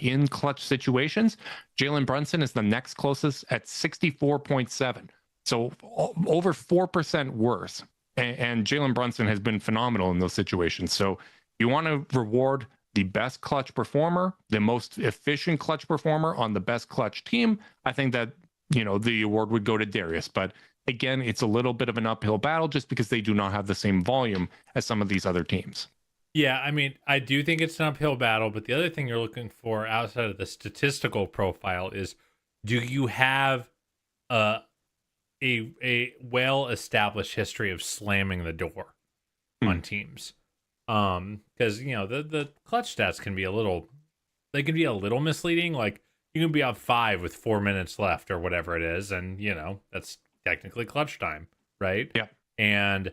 Speaker 2: in clutch situations. Jalen Brunson is the next closest at 64.7%. So over 4% worse. And Jalen Brunson has been phenomenal in those situations. So you want to reward the best clutch performer, the most efficient clutch performer on the best clutch team. I think that, the award would go to Darius. But again, it's a little bit of an uphill battle just because they do not have the same volume as some of these other teams.
Speaker 3: Yeah, I mean, I do think it's an uphill battle, but the other thing you're looking for outside of the statistical profile is, do you have a well-established history of slamming the door on teams? Because the clutch stats can be a little misleading. Like, you can be up 5 with 4 minutes left or whatever it is, and that's technically clutch time, right?
Speaker 2: Yeah.
Speaker 3: And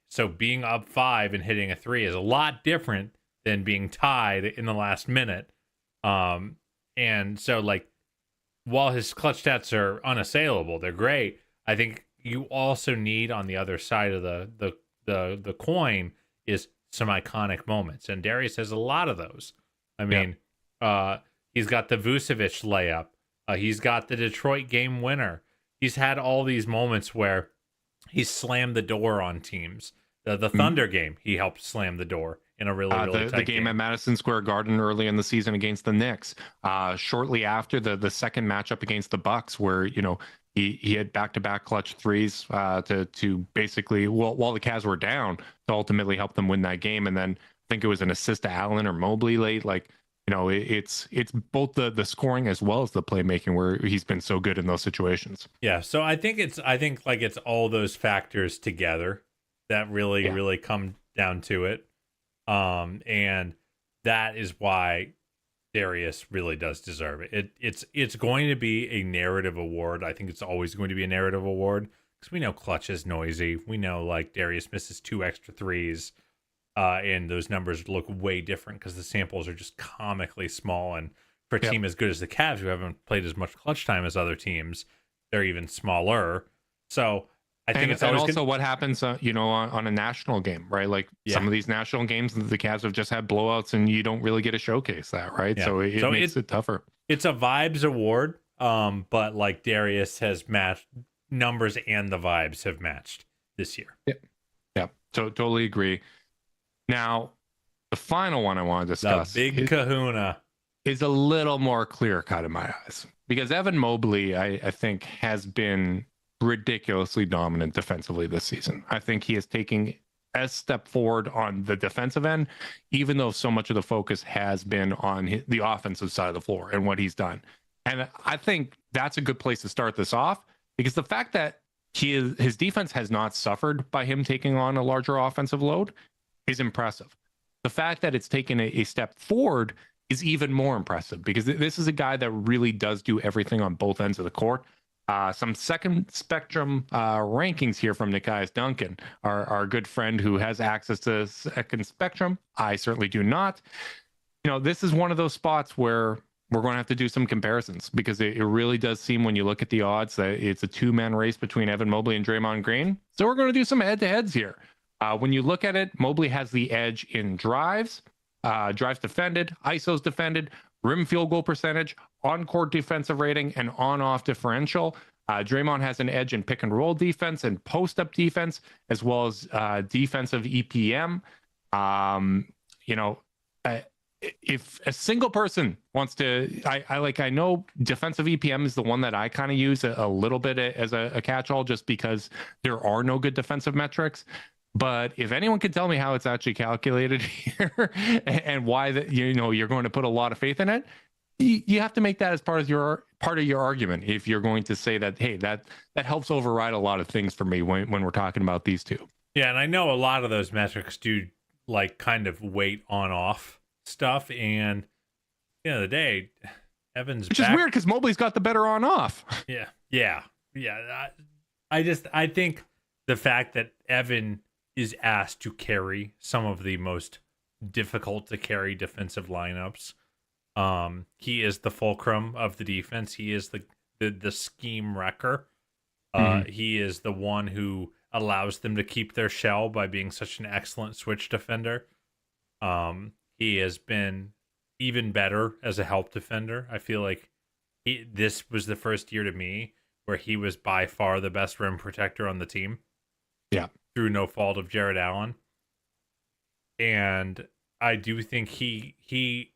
Speaker 3: so being up 5 and hitting a 3 is a lot different than being tied in the last minute. And so while his clutch stats are unassailable, they're great. I think you also need, on the other side of the coin, is some iconic moments, and Darius has a lot of those. I mean, he's got the Vucevic layup. He's got the Detroit game winner. he's had all these moments where he's slammed the door on teams. The Thunder game, he helped slam the door in a really tight
Speaker 2: the game at Madison Square Garden early in the season against the Knicks. Shortly after the second matchup against the Bucks, where he had back-to-back clutch threes to basically, while the Cavs were down, to ultimately help them win that game. And then I think it was an assist to Allen or Mobley late. Like, it's both the scoring as well as the playmaking where he's been so good in those situations.
Speaker 3: Yeah, so I think it's all those factors together that really come down to it. And that is why Darius really does deserve it. It's going to be a narrative award. I think it's always going to be a narrative award because we know clutch is noisy. We know like Darius misses 2 extra threes, and those numbers look way different because the samples are just comically small. And for a team as good as the Cavs, who haven't played as much clutch time as other teams, they're even smaller. So I think it's always
Speaker 2: also what happens, on a national game, right? Like some of these national games, the Cavs have just had blowouts, and you don't really get to showcase that, right? Yeah. So it makes it tougher. It's
Speaker 3: a vibes award, but like Darius has matched numbers, and the vibes have matched this year.
Speaker 2: Yeah, totally agree. Now, the final one I want to discuss,
Speaker 3: the big kahuna,
Speaker 2: is a little more clear cut in my eyes because Evan Mobley, I think, has been ridiculously dominant defensively this season. I think he is taking a step forward on the defensive end, even though so much of the focus has been on the offensive side of the floor and what he's done. And I think that's a good place to start this off because the fact that his defense has not suffered by him taking on a larger offensive load is impressive. The fact that it's taken a step forward is even more impressive because this is a guy that really does do everything on both ends of the court. Some second spectrum rankings here from Nekias Duncan, our good friend who has access to second spectrum. I certainly do not. This is one of those spots where we're going to have to do some comparisons because it really does seem when you look at the odds that it's a 2-man race between Evan Mobley and Draymond Green. So we're going to do some head-to-heads here. When you look at it, Mobley has the edge in drives defended, ISOs defended, rim field goal percentage, on-court defensive rating, and on-off differential. Draymond has an edge in pick-and-roll defense and post-up defense, as well as defensive EPM. If a single person wants to, I know defensive EPM is the one that I kind of use a little bit as a catch-all just because there are no good defensive metrics. But if anyone could tell me how it's actually calculated here and why that you're going to put a lot of faith in it, you have to make that as part of your argument. If you're going to say that, hey, that helps override a lot of things for me when we're talking about these two.
Speaker 3: Yeah, and I know a lot of those metrics do like kind of weight on off stuff, and at the end of the day, Evan's
Speaker 2: which is weird because Mobley's got the better on off.
Speaker 3: Yeah. I think the fact that Evan is asked to carry some of the most difficult to carry defensive lineups. He is the fulcrum of the defense. He is the scheme wrecker. He is the one who allows them to keep their shell by being such an excellent switch defender. He has been even better as a help defender. I feel like this was the first year to me where he was by far the best rim protector on the team.
Speaker 2: Yeah.
Speaker 3: Through no fault of Jared Allen. And I do think he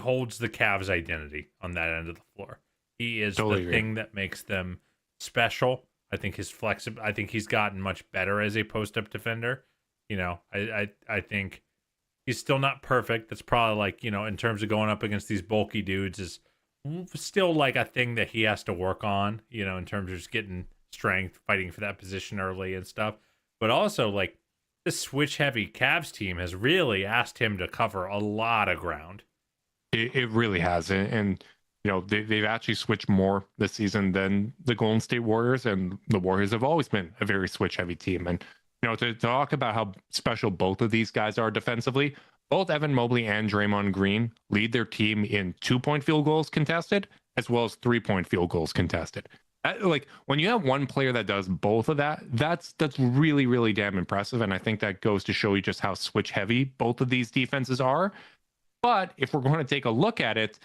Speaker 3: holds the Cavs' identity on that end of the floor. He is the thing that makes them special. I think I think he's gotten much better as a post-up defender. I think he's still not perfect. That's probably like, in terms of going up against these bulky dudes is still like a thing that he has to work on, in terms of just getting strength, fighting for that position early and stuff. But also, like, this switch-heavy Cavs team has really asked him to cover a lot of ground.
Speaker 2: It really has. And they've actually switched more this season than the Golden State Warriors, and the Warriors have always been a very switch-heavy team. And, to talk about how special both of these guys are defensively, both Evan Mobley and Draymond Green lead their team in 2-point field goals contested, as well as 3-point field goals contested. Like when you have one player that does both of that's really, really damn impressive. And I think that goes to show you just how switch heavy both of these defenses are. But if we're going to take a look at it,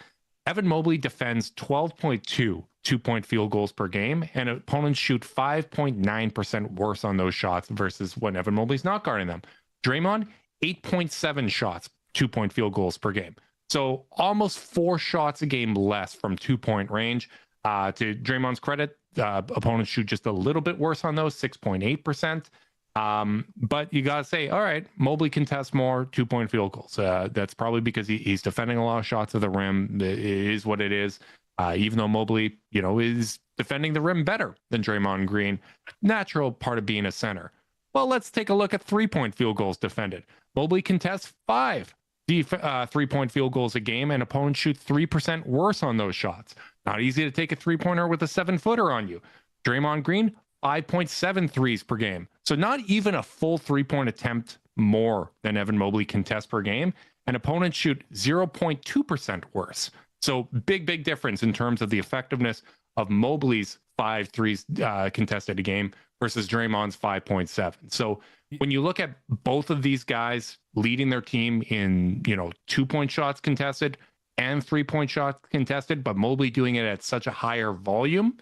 Speaker 2: Evan Mobley defends 12.2 2-point field goals per game, and opponents shoot 5.9% worse on those shots versus when Evan Mobley's not guarding them. Draymond, 8.7 shots, 2-point field goals per game. So almost 4 shots a game less from 2-point range. To Draymond's credit, opponents shoot just a little bit worse on those, 6.8%. But you got to say, all right, Mobley contests more 2-point field goals. That's probably because he's defending a lot of shots at the rim. It is what it is. Even though Mobley, is defending the rim better than Draymond Green, natural part of being a center. Well, let's take a look at 3-point field goals defended. Mobley contests 5 3-point field goals a game, and opponents shoot 3% worse on those shots. Not easy to take a 3-pointer with a 7-footer on you. Draymond Green, 5.7 threes per game. So not even a full 3-point attempt more than Evan Mobley contests per game, and opponents shoot 0.2% worse. So big difference in terms of the effectiveness of Mobley's 5 threes contested a game versus Draymond's 5.7. So when you look at both of these guys leading their team in, 2-point shots contested and 3-point shots contested, but Mobley doing it at such a higher volume,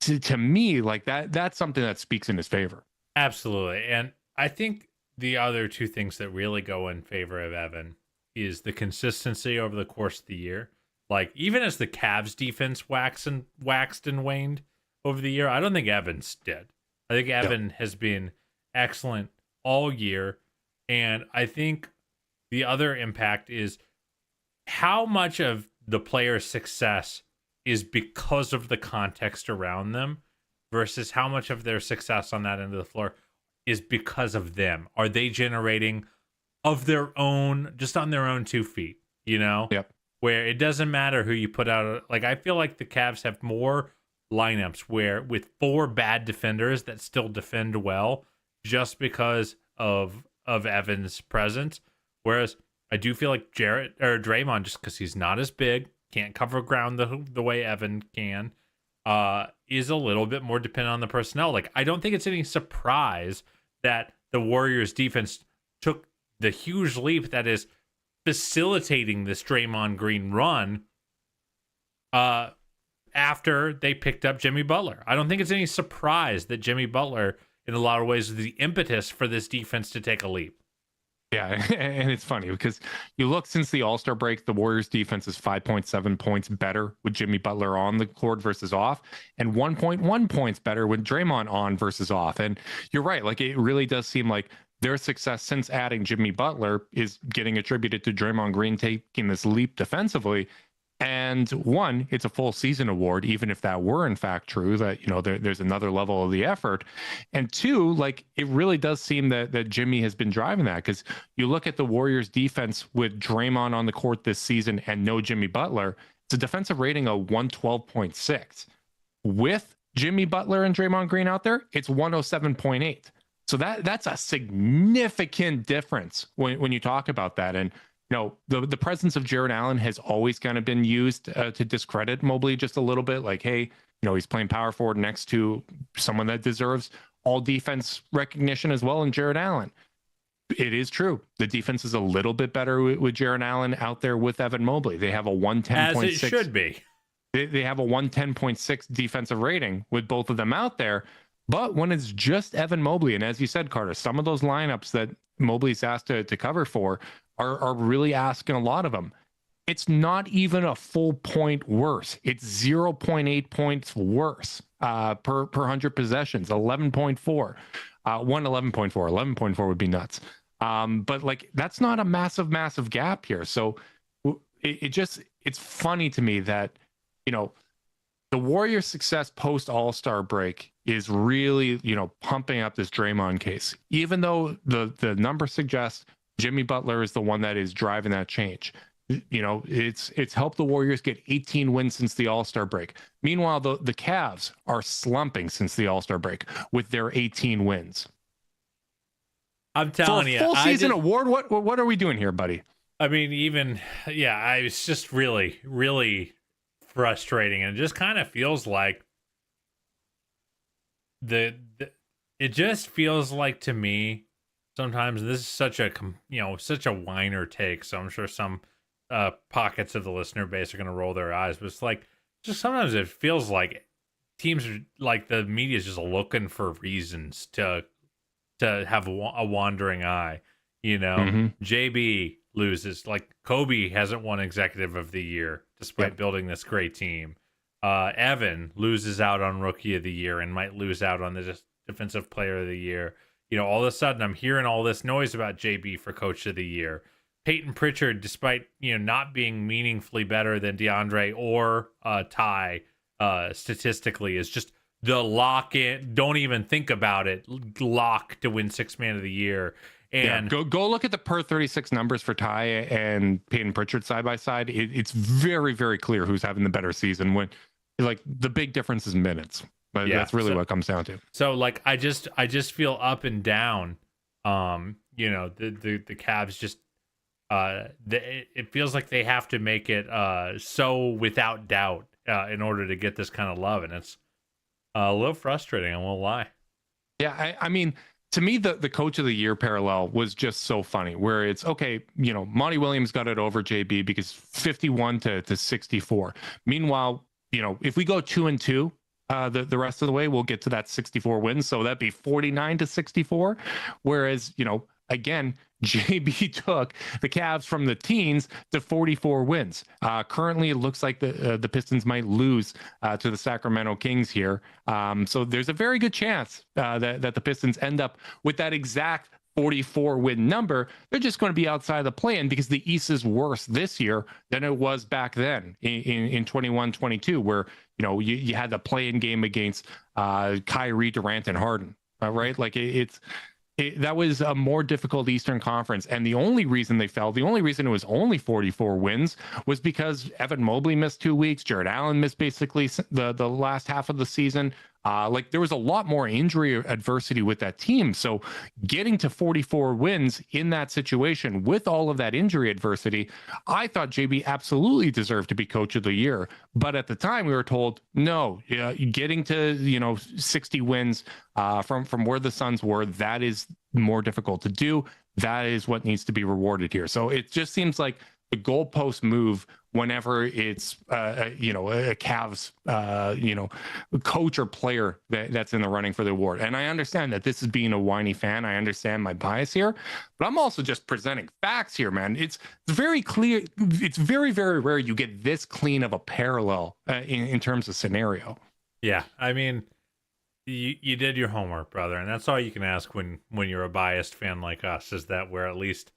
Speaker 2: to me, like that's something that speaks in his favor.
Speaker 3: Absolutely. And I think the other two things that really go in favor of Evan is the consistency over the course of the year. Like, even as the Cavs defense waxed and waned over the year, I don't think Evans did. I think Evan has been excellent all year. And I think the other impact is how much of the player's success is because of the context around them versus how much of their success on that end of the floor is because of them. Are they generating of their own, just on their own 2 feet,
Speaker 2: Yep.
Speaker 3: Where it doesn't matter who you put out. Like, I feel like the Cavs have more lineups where with 4 bad defenders that still defend well just because of Evan's presence. Whereas I do feel like Draymond, just because he's not as big, can't cover ground the way Evan can, is a little bit more dependent on the personnel. Like, I don't think it's any surprise that the Warriors defense took the huge leap that is facilitating this Draymond Green run after they picked up Jimmy Butler. I don't think it's any surprise that Jimmy Butler, in a lot of ways, is the impetus for this defense to take a leap.
Speaker 2: Yeah, and it's funny because you look since the All-Star break, the Warriors defense is 5.7 points better with Jimmy Butler on the court versus off, and 1.1 points better with Draymond on versus off. And you're right, like it really does seem like their success since adding Jimmy Butler is getting attributed to Draymond Green taking this leap defensively. And one, it's a full season award, even if that were in fact true, that, there's another level of the effort. And two, like it really does seem that Jimmy has been driving that, because you look at the Warriors defense with Draymond on the court this season and no Jimmy Butler, it's a defensive rating of 112.6. With Jimmy Butler and Draymond Green out there, it's 107.8. So that's a significant difference when you talk about that. And the presence of Jared Allen has always kind of been used to discredit Mobley just a little bit. Like, hey, he's playing power forward next to someone that deserves all defense recognition as well in Jared Allen. It is true. The defense is a little bit better with Jared Allen out there with Evan Mobley. They have a 110.6.
Speaker 3: As it should be.
Speaker 2: They have a 110.6 defensive rating with both of them out there. But when it's just Evan Mobley, and as you said, Carter, some of those lineups that Mobley's asked to cover for are really asking a lot of them. It's not even a full point worse. It's 0.8 points worse per 100 possessions, 11.4. 11.4. 11.4 would be nuts. But like that's not a massive gap here. So it's funny to me that, the Warriors' success post All-Star break is really, pumping up this Draymond case, even though the numbers suggest Jimmy Butler is the one that is driving that change. It's helped the Warriors get 18 wins since the All-Star break. Meanwhile, the Cavs are slumping since the All-Star break with their 18 wins.
Speaker 3: I'm telling
Speaker 2: For a
Speaker 3: you,
Speaker 2: full season award. What are we doing here, buddy?
Speaker 3: I mean, it's just really, really frustrating, and it just kind of feels like it just feels like to me sometimes, this is such a whiner take, so I'm sure some pockets of the listener base are going to roll their eyes, but it's like just sometimes it feels like teams are like the media is just looking for reasons to have a wandering eye. JB loses, like Kobe hasn't won Executive of the Year despite building this great team. Evan loses out on Rookie of the Year and might lose out on the Defensive Player of the Year. All of a sudden I'm hearing all this noise about JB for Coach of the Year. Peyton Pritchard, despite not being meaningfully better than DeAndre or Ty statistically, is just the lock in. Don't even think about it. Lock to win Sixth Man of the Year. And
Speaker 2: go look at the per 36 numbers for Ty and Peyton Pritchard side by side. It's very, very clear who's having the better season. When like the big difference is minutes, but that's really what it comes down to.
Speaker 3: So like I just feel up and down. The Cavs just. It feels like they have to make it so without doubt in order to get this kind of love, and it's a little frustrating. I won't lie.
Speaker 2: Yeah, I mean, to me, the Coach of the Year parallel was just so funny. Where it's okay, Monty Williams got it over JB because 51 to 64. Meanwhile, if we go 2-2. The rest of the way, we'll get to that 64 wins, so that'd be 49 to 64. Whereas, again, JB took the Cavs from the teens to 44 wins. Currently, it looks like the Pistons might lose to the Sacramento Kings here. So there's a very good chance that the Pistons end up with that exact 44 win number. They're just going to be outside the play-in because the East is worse this year than it was back then in 21-22, where you had the play-in game against Kyrie, Durant, and Harden. Right? Like that was a more difficult Eastern Conference. And the only reason they fell, the only reason it was only 44 wins was because Evan Mobley missed 2 weeks. Jared Allen missed basically the last half of the season. There was a lot more injury adversity with that team. So getting to 44 wins in that situation with all of that injury adversity, I thought JB absolutely deserved to be Coach of the Year. But at the time we were told, no, getting to, 60 wins from where the Suns were, that is more difficult to do. That is what needs to be rewarded here. So it just seems like the goalpost move whenever it's a Cavs coach or player that's in the running for the award. And I understand that this is being a whiny fan. I understand my bias here, but I'm also just presenting facts here, man. It's very clear. It's very, very rare you get this clean of a parallel in terms of scenario.
Speaker 3: Yeah, I mean, you did your homework, brother, and that's all you can ask when you're a biased fan like us, is that we're at least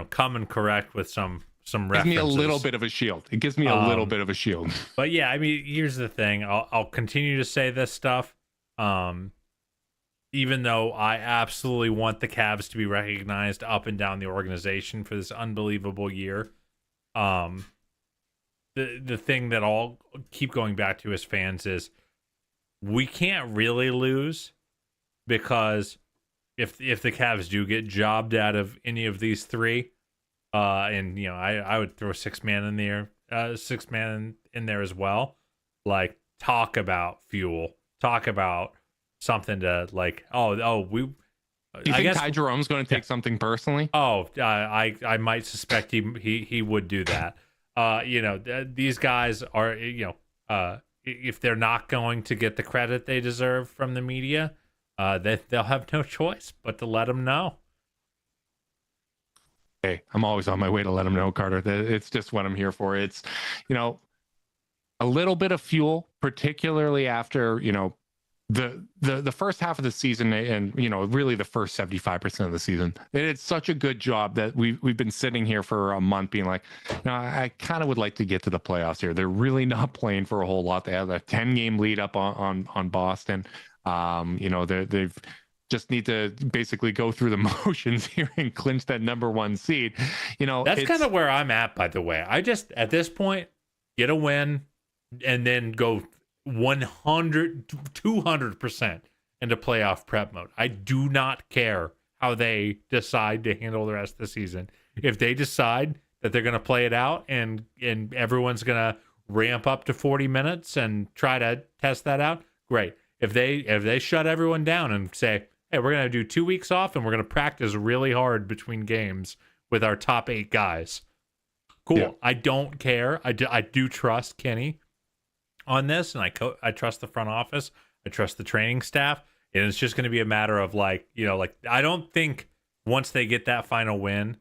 Speaker 3: come and correct with some references.
Speaker 2: Gives me a little bit of a shield. It gives me a little bit of a shield.
Speaker 3: But yeah, I mean, here's the thing. I'll continue to say this stuff, even though I absolutely want the Cavs to be recognized up and down the organization for this unbelievable year. The thing that I'll keep going back to as fans is we can't really lose, because if the Cavs do get jobbed out of any of these three, and I would throw six man in there as well. Like, talk about fuel, talk about something to like. Do you
Speaker 2: think Ty Jerome's going to take something personally?
Speaker 3: I might suspect he would do that. These guys are if they're not going to get the credit they deserve from the media, they'll have no choice but to let them know.
Speaker 2: Hey, I'm always on my way to let them know, Carter. It's just what I'm here for. It's, a little bit of fuel, particularly after, the first half of the season and, really the first 75% of the season. They did such a good job that we've been sitting here for a month being like, I kind of would like to get to the playoffs here. They're really not playing for a whole lot. They have a 10-game lead up on Boston. They've just need to basically go through the motions here and clinch that number one seed.
Speaker 3: That's kind of where I'm at, by the way. I just, at this point, get a win and then go 200% into playoff prep mode. I do not care how they decide to handle the rest of the season. If they decide that they're going to play it out and everyone's going to ramp up to 40 minutes and try to test that out, great. If they shut everyone down and say, hey, we're going to do 2 weeks off and we're going to practice really hard between games with our top 8 guys. Cool. Yeah. I don't care. I do trust Kenny. on this, and I trust the front office, I trust the training staff, and it's just going to be a matter of like I don't think once they get that final win,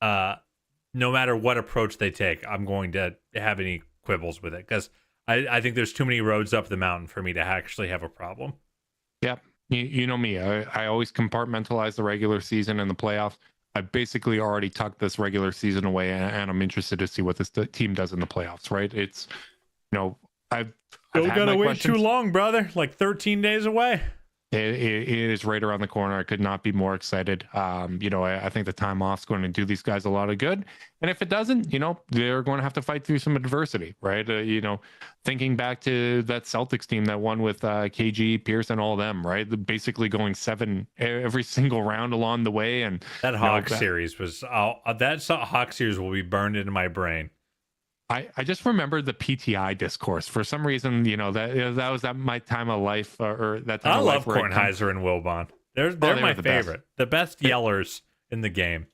Speaker 3: no matter what approach they take, I'm going to have any quibbles with it, because I think there's too many roads up the mountain for me to actually have a problem.
Speaker 2: Yep. You know me, I always compartmentalize the regular season and the playoffs. I basically already tucked this regular season away, and I'm interested to see what this team does in the playoffs, right? It's, I've
Speaker 3: got to wait too long, brother. Like 13 days away.
Speaker 2: It is right around the corner. I could not be more excited. I think the time off is going to do these guys a lot of good. And if it doesn't, they're going to have to fight through some adversity, right? Thinking back to that Celtics team that won with KG, Pierce, and all them, right? Basically going 7 every single round along the way. And
Speaker 3: that Hawks series was that Hawks series will be burned into my brain.
Speaker 2: I just remember the PTI discourse for some reason. That was at my time of life, or that time.
Speaker 3: I
Speaker 2: of
Speaker 3: love
Speaker 2: life
Speaker 3: Kornheiser and Wilbon. They're my favorite, the best yellers in the game.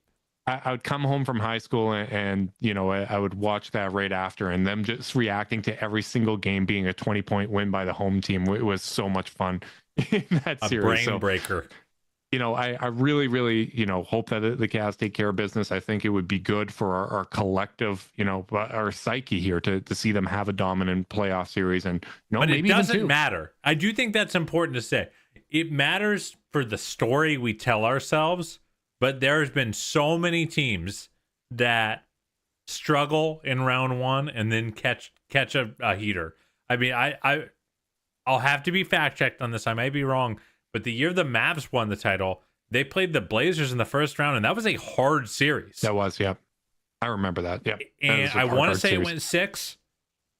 Speaker 2: I would come home from high school and I would watch that right after, and them just reacting to every single game being a 20-point win by the home team. It was so much fun in that series.
Speaker 3: Brain breaker.
Speaker 2: I really, really, hope that the Cavs take care of business. I think it would be good for our collective, our psyche here to see them have a dominant playoff series. And
Speaker 3: but
Speaker 2: maybe
Speaker 3: it doesn't
Speaker 2: even
Speaker 3: matter. I do think that's important to say. It matters for the story we tell ourselves, but there's been so many teams that struggle in round one and then catch a heater. I mean, I'll have to be fact checked on this. I may be wrong. But the year the Mavs won the title, they played the Blazers in the first round, and that was a hard series.
Speaker 2: That was, yeah. I remember that. Yeah.
Speaker 3: And I want to say it went 6.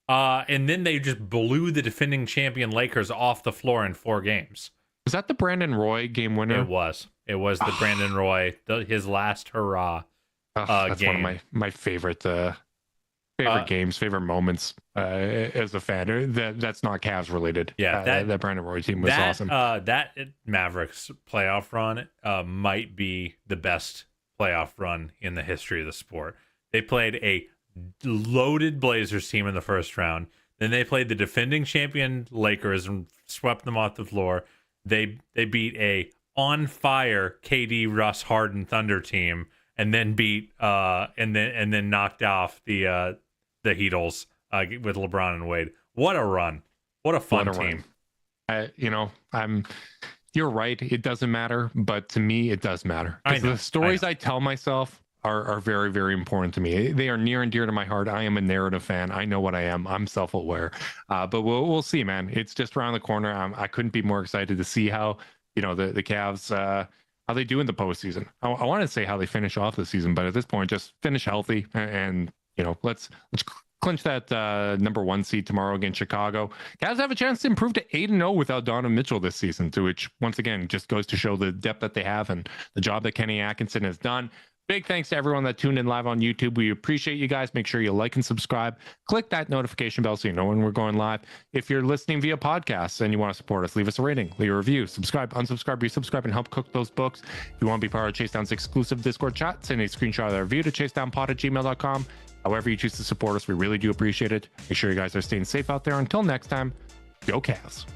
Speaker 3: And then they just blew the defending champion Lakers off the floor in 4 games.
Speaker 2: Was that the Brandon Roy game winner?
Speaker 3: It was. It was the Brandon Roy, his last hurrah
Speaker 2: that's
Speaker 3: game.
Speaker 2: One of my favorite games, favorite moments as a fan. That's not Cavs related.
Speaker 3: Yeah,
Speaker 2: that Brandon Roy team was awesome.
Speaker 3: That Mavericks playoff run might be the best playoff run in the history of the sport. They played a loaded Blazers team in the first round. Then they played the defending champion Lakers and swept them off the floor. They beat a on fire KD, Russ, Harden Thunder team, and then beat and then knocked off the Heatles with LeBron and Wade. What a run! What a fun team!
Speaker 2: You're right. It doesn't matter, but to me, it does matter. The stories I tell myself are very, very important to me. They are near and dear to my heart. I am a narrative fan. I know what I am. I'm self-aware. But we'll see, man. It's just around the corner. I couldn't be more excited to see how the Cavs how they do in the postseason. I want to say how they finish off the season, but at this point, just finish healthy and let's clinch that number 1 seed tomorrow against Chicago. Cavs have a chance to improve to 8-0 without Donovan Mitchell this season, to which once again just goes to show the depth that they have and the job that Kenny Atkinson has done. Big thanks to everyone that tuned in live on YouTube. We appreciate you guys. Make sure you like and subscribe. Click that notification bell so you know when we're going live. If you're listening via podcasts and you want to support us, leave us a rating, leave a review, subscribe, unsubscribe, resubscribe, and help cook those books. If you want to be part of Chase Down's exclusive Discord chat, send a screenshot of that review to chasedownpod@gmail.com. However you choose to support us, we really do appreciate it. Make sure you guys are staying safe out there. Until next time, go Cavs.